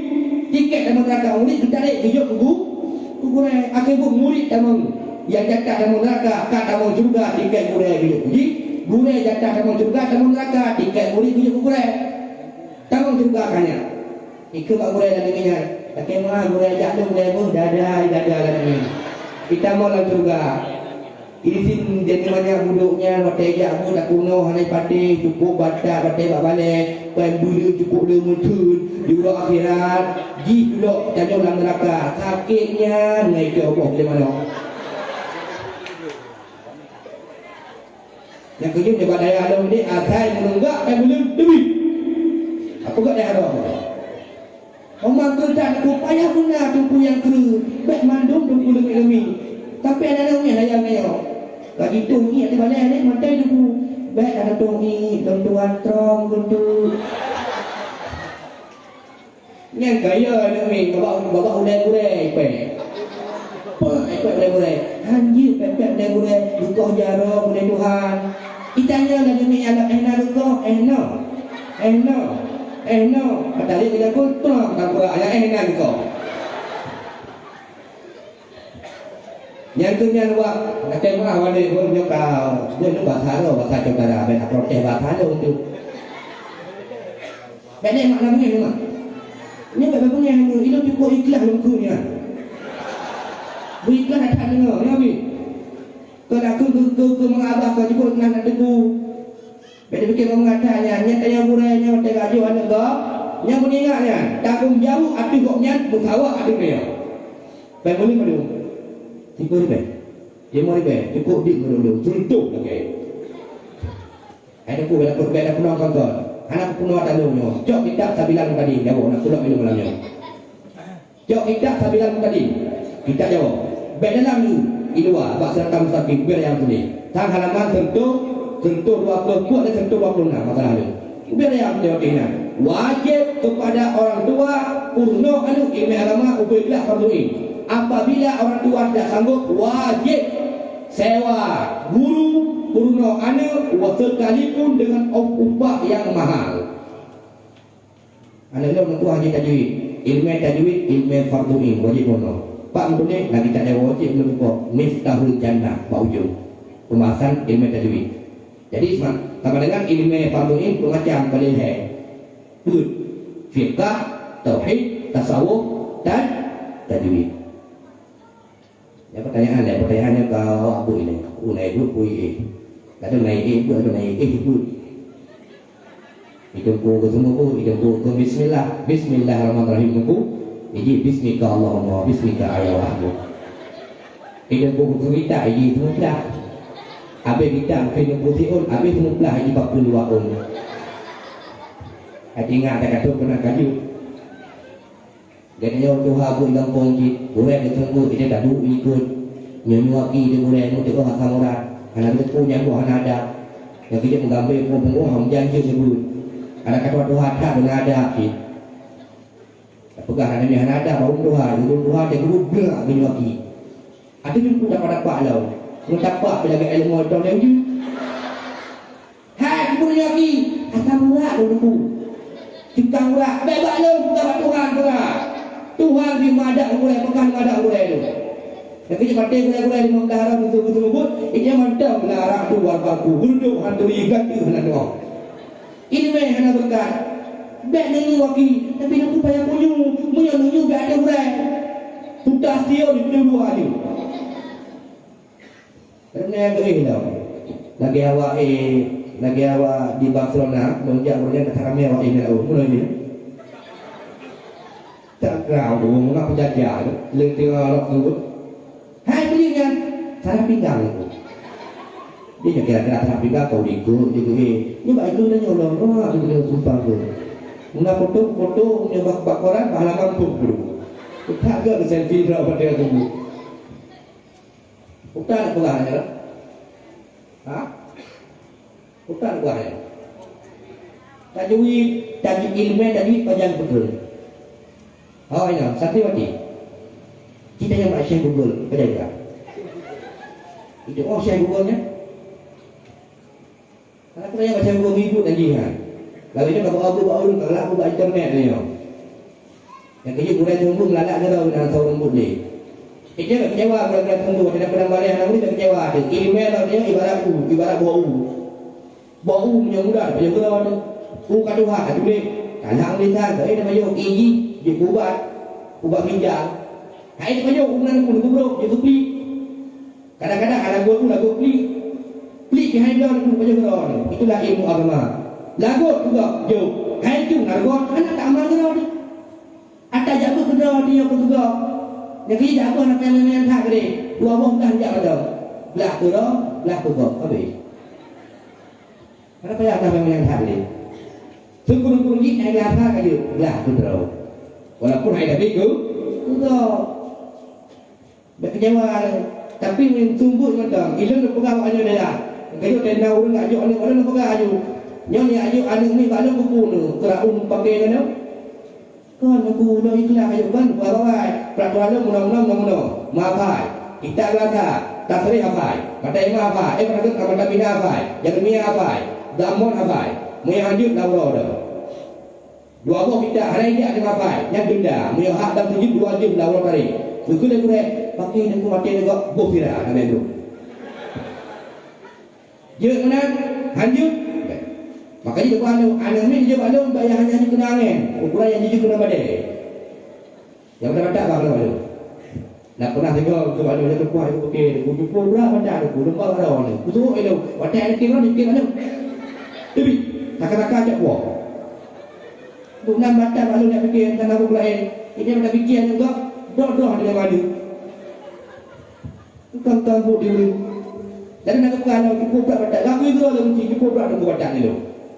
A: tiket dalam neraka murid ditarik gujuk ke gula akibat murid dalam yang jatah dalam neraka kat dalam surga tiket gula gujuk jadi gula jatah dalam surga dalam neraka tiket murid gujuk ke gula dalam surga kanya ikut pak gula dan dengannya tapi mah gula jatuh lebuh dada lagi kita mau dalam surga. Izin jadi banyak buduknya batai jamu tak kuno hanai pati cukup batai balik pembulu cukup lemutun di ulang akhirat ji dulu tajam dalam neraka sakitnya ngai ke Allah di mana yang kedua dia badai ada ni asai menunggak pembulu demi apa gak dia ada omang kerja upaya guna tumpu yang kru baik mandum tumpu lebih tapi ada namanya hayang neo lagi tu ni ada banyak ni mata dulu baik ada tu ni tuan trong tu Ngan kaya nak mi bawa ulai-ulai pe. Apa pe ulai-ulai? Hanji pe ulai-ulai duka jaro mulai Tuhan. Itanya nak mi anak duka no. Padahal kita pun terang tak pura ayah duka. Yang kemudian nak tengok awal ni pun nyokau. Dia nak bahasa cakap ben tak protes bahasa tu. Benda mak lama ni mak. Ni tak punya hanya itu cukup ikhlas lengkunya. Berikhlas tak ada dengar, ya mi. Kalau aku ke mengabah kau cukup nak teguh. Benda fikir kau mengatakannya, nya tanya burainya tengah ajuk anak kau. Yang pun ingatnya, takung jauh atu kok nyat berkawak atu dia. Baik boleh madu. Tiga ribu. Dia mau ribu. Cukup dik dulu. Suntuk lagi. Ada ku bela penuh kau. Anak penuh talungnya. Jok kita sabilan tadi jawab nak pulang minum malamnya. Jok kita sabilan tadi. Kita jawab. Baik dalam ni ilua bak serta mustaqim biar yang sini. Tang halaman sentuh 20 kuat dan sentuh 26 masalah ni. Biar yang jawab ini. Wajib kepada orang tua urno anu ilmu agama ubilah fardu'i. Apabila orang tua tidak sanggup wajib sewa guru urno anu sekalipun dengan upah yang mahal. Anda lihat orang tua haji tajwid, ilmu fardu'i wajib urno. Pak Mudune lagi tak ada wajib belum kok miftahul jannah pak ujung pembahasan ilmu tajwid. Jadi sama dengan ilmu fardu'i macam balihai Ud, fiqah, tauhid, tasawuf dan tajwid. Ya pertanyaannya kau apa ini? Unai bud pui ada naik bud ada naik bud. Hidupku ke semua hidupku ke Bismillahirrahmanirrahim ku. Ini bismika Allahumma bismika ayawahmu. Hidupku ke kita ini semua dah. Habis kita kena putihun, habis semua belah ini 42 Hati ingat tak kata pernah kayu. Jadi orang Tuhan pun gampang je. Orang dia tunggu, dia tak duduk ikut. Nyuaki dia orang, dia orang asam orang. Anak dia punya buah nada. Yang kita menggambar pun janji sebut. Ada kata Tuhan tak dengan ada. Pegang ada ni nada, baru Tuhan. Tuhan dia guru berak nyuaki. Ada pun pun dapat lau. Pun dapat pelagak ilmu orang lagi. Hai, kita nyuaki. Asam orang dulu. Kita urat, bebas lu bukan Tuhan pula. Tuhan di madak mulai pekan madak mulai tu. Yang kita mati mulai di mengharap betul-betul sebut, ini mantap melarang tu warpaku, gunduk hantu ikat tu hendak tengok. Ini meh hendak berkat. Bek ni waki, tapi nak payah munyu bek ada mulai. Tutas dia di dua hari. Kerana yang dah. Lagi awak di Barcelona menjak tak ramai awak ini mulai ni tak kau nak penjajah tengok lok tu hai beli kan cara pinggang tu dia kira-kira cara pinggang kau ikut dia ni baik tu dah nyolong tu dia sumpah tu nak foto nyebak koran halaman tu tak ke selfie dah pada tu bukan pegang aja ha. Bukan buahnya. Tajwid ilmu tajwid panjang betul. Oh ini Satriwati. Kita yang Syekh Google, ada tak? Itu Syekh Google-nya. Kalau kita yang baca Google ibu dan jihan. Kalau itu baru kalau aku baca internet ni. Yang kerja bulan tunggu melalak ke tahu dalam tahun rambut ni. Kita kecewa bulan tunggu tidak pernah balik anak ni kecewa. Ilmu dia ibarat buah bau punya mudah punya gerak tu kaduha tu ni kalang lisan tu nama yo iji di ubat ginjal hai tu yo unan pun bro je tu kadang-kadang ada gua tu lagu pli behind dia pun punya gerak itulah ilmu agama lagu juga yo hai tu nargo anak tak amal gerak ni ada jago gerak dia pun juga jadi jago anak yang tak gede dua bom kan jak ada belah tu habis. Kenapa ya ada yang hal ni? Sungguh-sungguh ni ada apa kayu? Lah tu terus. Walaupun ada begitu, enggak. Berkecewa. Tapi yang sungguh macam, ilmu nak pegang aja dia. Kayu tenda orang ajuk orang nak pegang ajuk. Nyonya ajuk anu ni balu buku tu. Keraun pakai kan? Kan aku dah ikhlas ayo kan barai peraturan undang-undang maafai kita laka tasrih afai kata imam afai kata bina afai jangan mia afai damon afai mia lanjut lauro dah dua buah kita hari ini ada afai yang denda mia hak dan tujuh dua jam lauro tarik betul dia kurek pakai dia mati juga bukira nama itu je mana lanjut makanya dia balu anak ni dia balu bayar hanya di kenangan ukuran yang jujur kena badai yang pada bang balu nak pernah tengok tu balu dia terkuat aku pakai aku jumpa pula pada aku lembang ada ni aku suruh itu pada ada kira ni kira mana tapi tak ajak buah bukan baca balu nak fikir tentang apa lain ini ada fikir juga doh dengan balu bukan tambuk dia dan nak kalau kita buat baca lagu itu ada mesti kita buat dengan baca ni lo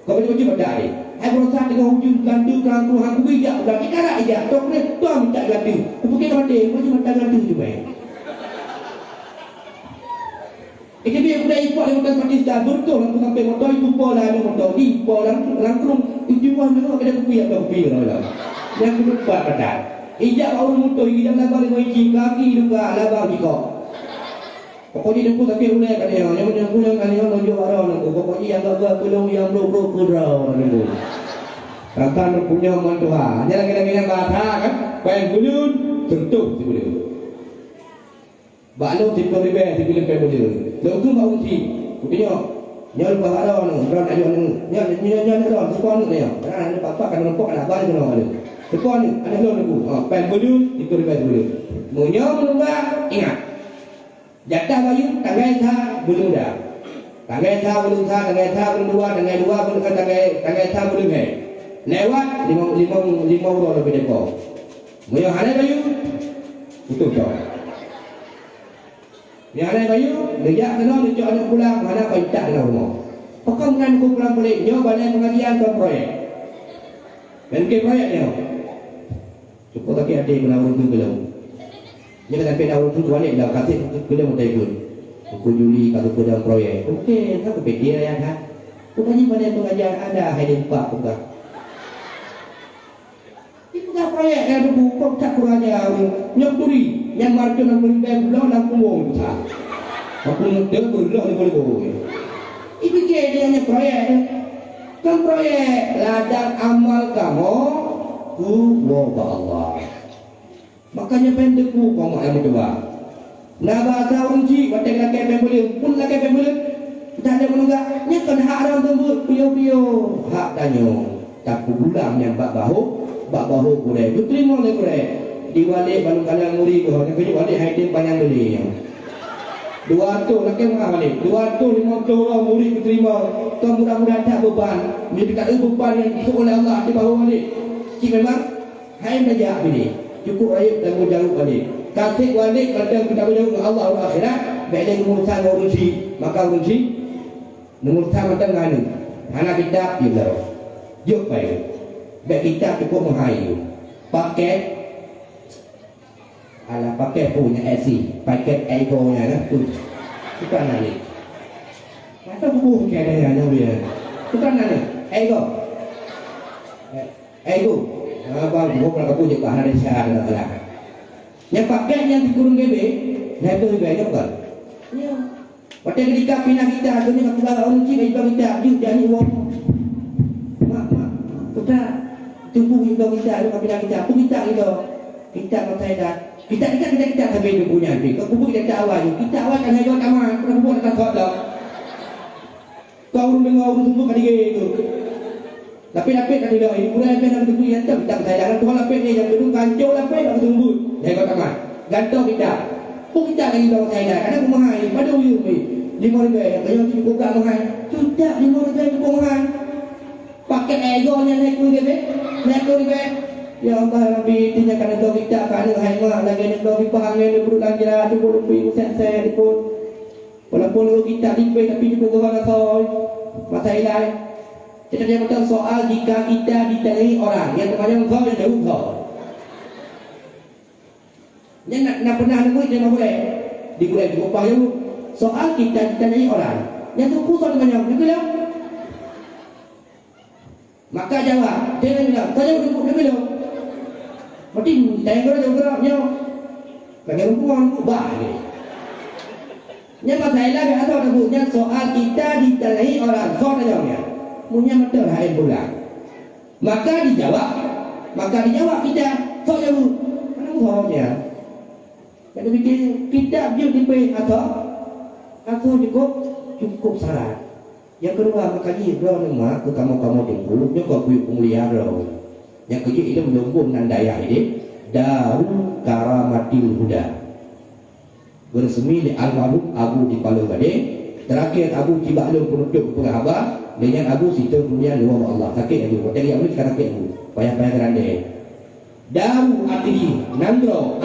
A: kau boleh baca baca ni. Hai berusaha dengan hujung gantu kerangku hangku bijak udah kita nak aja. Tok ni tu minta gantu. Aku pergi ke dia, macam minta gantu juga. Iki dia udah ikut dengan Pakistan betul aku sampai motor itu pola ni motor di pola langkrung itu pun memang ada kopi atau kopi lah. Yang kedua baca. Ijak baru motor ini dalam labar dengan kaki juga labar jika. Pokoknya dia pun tak kira kan dia. Yang punya kan dia lonjok arah aku. Pokoknya yang agak belum yang bro kurau gitu. Kata punya mantua. Dia lagi bahasa kan. Pengen bulun tentu sebelum. Balu tipe ribe sebelum pengen bulun. Lalu bau si. Punya nyol bahara ni. Ran ayo ni. Nyol ran sepon ni. Kan ada papa kan nampak ada bal kena ada. Sepon ni ada lo aku. Pengen bulun tipe ribe sebelum. Munyo menunggu ingat. Jatah bayu tanggai tha belum dah. Tanggai tha belum tha, tanggai tha belum dua, tanggai dua belum tanggai tha belum he. Lewat lima orang lebih dekat. Moyo hale bayu putus dah. Ni hale bayu lejak kena lejak anak pulang mana pencak dalam rumah. Pokok dengan aku pulang balik nyo balai pengajian ke proyek. Dan ke proyek dia. Cukup tak ada menawar tu belum. Dia kata pada orang tu balik dah kasih kena mutai pun. Aku Juli kalau pada proyek. Okey, tak kepikir ya kan. Rupanya pada pengajian ada hadir pak juga. Itu dah proyek yang ada buku tak kurang aja. Nyok turi, yang market nak beli bem belum nak kumpul tu sah. Aku dia berlah ni boleh boleh. Itu dia hanya proyek. Kan proyek ladang amal kamu ku wa Allah. Makanya pendek ku kau yang mencoba. Nak bahasa unci, baca laki pembeli, pun laki pembeli. Tak ada menunggak. Nya kan hak orang tembut, piyo-piyo. Hak tanyo. Tak pulang yang bak bahu kurek. Tu terima le kurek. Diwalik balu kalang muri ko. Yang kerja balik haidin panjang beli. 200 laki murah balik. 250 orang muri ku terima. Kau mudah-mudahan tak beban. Dia tak ada beban yang disuruh oleh Allah di bahu balik. Cik memang hai belajar bini. Cukup ayat dan berjaluk balik. Kasih balik kadang kita berjaluk dengan Allah di akhirat. Bila mengurusan urusi, maka urusi mengurusan macam mana? Anak kita juga. Yuk baik. Bila kita cukup mengayu. Paket paket punya esi, paket ego-nya kan tu. Bukan nanti. Masa buku kena yang dia. Bukan nanti. Ego. Abang bukan aku je bahan dari syahad lah. Yang pakai yang dikurung bebe, yang itu bebe kan? Ya. Pada ketika pindah kita, akhirnya aku bawa orang cik bagi kita, dia jadi wong. Mak, kita tunggu kita kita, pindah kita, aku kita gitu. Kita kalau saya dah, kita sampai dia punya ni. Kau kubur kita awal, kita awal kan hanya tamat, kau buat tak kau dah. Kau dengar orang tunggu kali itu. Lapik-lapik kan tidak ini kurang kan nak tunggu yang tak saya dalam tuan lapik ni yang gedung kancil lapik nak tunggu dah kau tamat gantung kita pun kita lagi tahu saya dah ada mahal pada uyu ni 5,000 kalau cukup gak mahal sudah 5,000 cukup mahal pakai ego nya naik kuliah ya Allah Rabbi tindakan itu kita kan hanya lagi ni kalau dipaham ni perlu lagi lah cukup lebih saya ikut walaupun kita lebih tapi cukup orang soal masa ilai. Kita dia betul soal jika kita ditanyai orang yang temannya engkau yang jauh engkau. Yang nak pernah nemu dia boleh digulai cukup payung. Soal kita ditanyai orang yang tu kusol temannya, betul? Maka jawab, dia bilang, kau jawab cukup belum? Mesti tengok geraknya. Bagi perempuan tu bah ni. Nya pasal lagi atau sebutnya soal kita ditanyai orang soal jawabnya. Punya betul hai bulan. Maka dijawab kita. Soal jawab. Mana soalnya? Kalau bikin kita view di atau cukup syarat. Yang kedua makanya dua nama kamu tengku juga kuyu kemuliaan roh. Yang kedua itu melambung dan daya ini daun karamatil huda. Bersemi di almarhum Abu di Palu Gade. Terakhir Abu Cibalung penutup penghabar dengan Abu Situ kemuliaan luar Allah. Sakit Abu. Tadi Abu sekarang sakit Abu. Payah-payah grande. Daun arti nandro